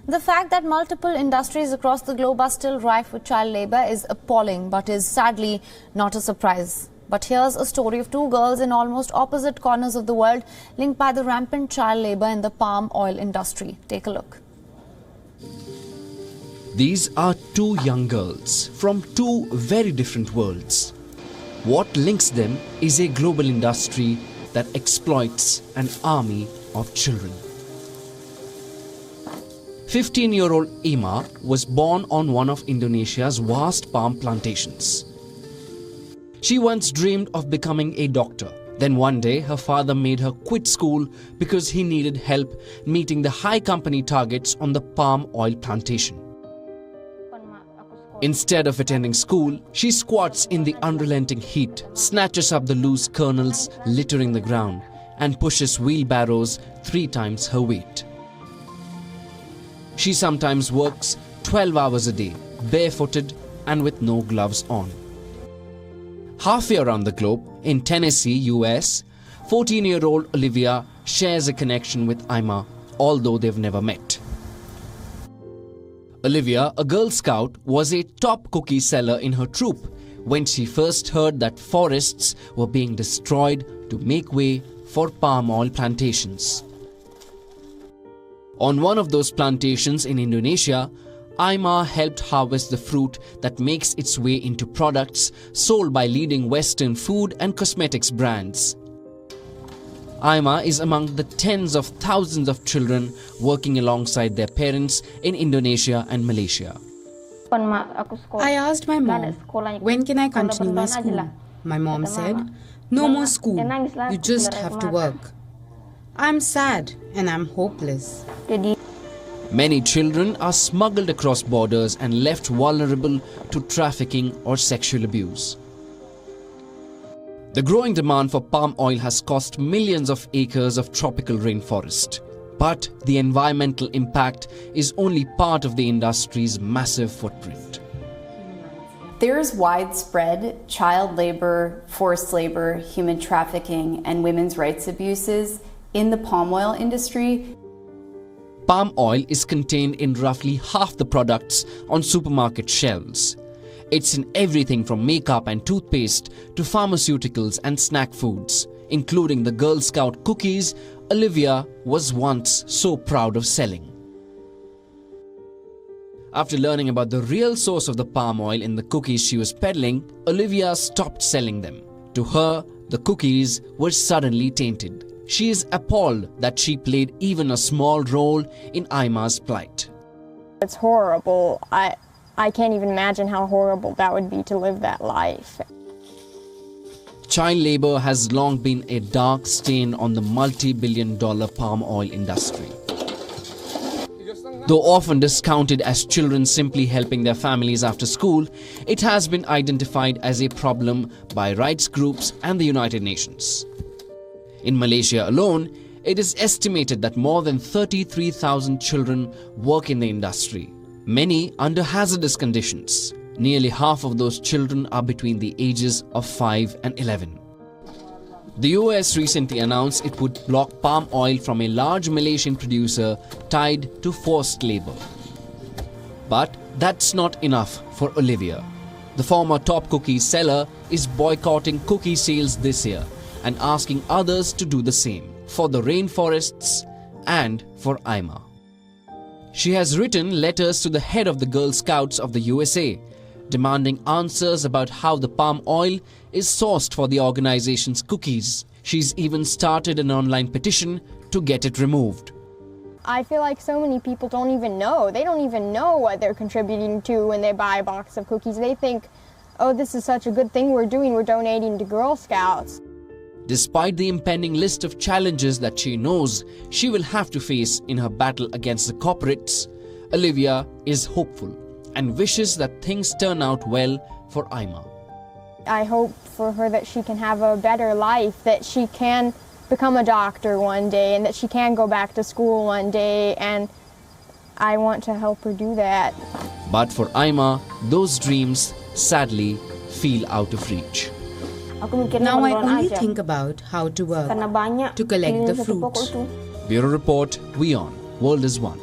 The fact that multiple industries across the globe are still rife with child labour is appalling, but is sadly not a surprise. But here's a story of two girls in almost opposite corners of the world linked by the rampant child labour in the palm oil industry. Take a look. These are two young girls from two very different worlds. What links them is a global industry that exploits an army of children. 15-year-old Ima was born on one of Indonesia's vast palm plantations. She once dreamed of becoming a doctor. Then one day her father made her quit school because he needed help meeting the high company targets on the palm oil plantation. Instead of attending school, she squats in the unrelenting heat, snatches up the loose kernels littering the ground, and pushes wheelbarrows 3 times her weight. She sometimes works 12 hours a day, barefooted and with no gloves on. Halfway around the globe, in Tennessee, US, 14-year-old Olivia shares a connection with Ima, although they've never met. Olivia, a Girl Scout, was a top cookie seller in her troop when she first heard that forests were being destroyed to make way for palm oil plantations. On one of those plantations in Indonesia, Ima helped harvest the fruit that makes its way into products sold by leading Western food and cosmetics brands. Ima is among the tens of thousands of children working alongside their parents in Indonesia and Malaysia. I asked my mom, when can I continue my school? My mom said, no more school, you just have to work. I'm sad and I'm hopeless. Many children are smuggled across borders and left vulnerable to trafficking or sexual abuse. The growing demand for palm oil has cost millions of acres of tropical rainforest. But the environmental impact is only part of the industry's massive footprint. There is widespread child labor, forced labor, human trafficking, and women's rights abuses in the palm oil industry. Palm oil is contained in roughly half the products on supermarket shelves. It's in everything from makeup and toothpaste to pharmaceuticals and snack foods, including the Girl Scout cookies Olivia was once so proud of selling. After learning about the real source of the palm oil in the cookies she was peddling, Olivia stopped selling them. To her, the cookies were suddenly tainted. She is appalled that she played even a small role in Ima's plight. It's horrible. I can't even imagine how horrible that would be to live that life. Child labor has long been a dark stain on the multi-billion-dollar palm oil industry. Though often discounted as children simply helping their families after school, it has been identified as a problem by rights groups and the United Nations. In Malaysia alone, it is estimated that more than 33,000 children work in the industry, many under hazardous conditions. Nearly half of those children are between the ages of 5 and 11. The US recently announced it would block palm oil from a large Malaysian producer tied to forced labor. But that's not enough for Olivia. The former top cookie seller is boycotting cookie sales this year and asking others to do the same for the rainforests and for Ima. She has written letters to the head of the Girl Scouts of the USA, demanding answers about how the palm oil is sourced for the organization's cookies. She's even started an online petition to get it removed. I feel like so many people don't even know. They don't even know what they're contributing to when they buy a box of cookies. They think, oh, this is such a good thing we're doing. We're donating to Girl Scouts. Despite the impending list of challenges that she knows she will have to face in her battle against the corporates, Olivia is hopeful and wishes that things turn out well for Ima. I hope for her that she can have a better life, that she can become a doctor one day, and that she can go back to school one day, and I want to help her do that. But for Ima, those dreams sadly feel out of reach. Now I only think about how to work, to collect the fruits. Bureau Report, WION, World is One.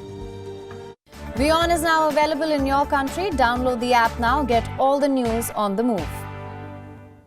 WION is now available in your country. Download the app now. Get all the news on the move.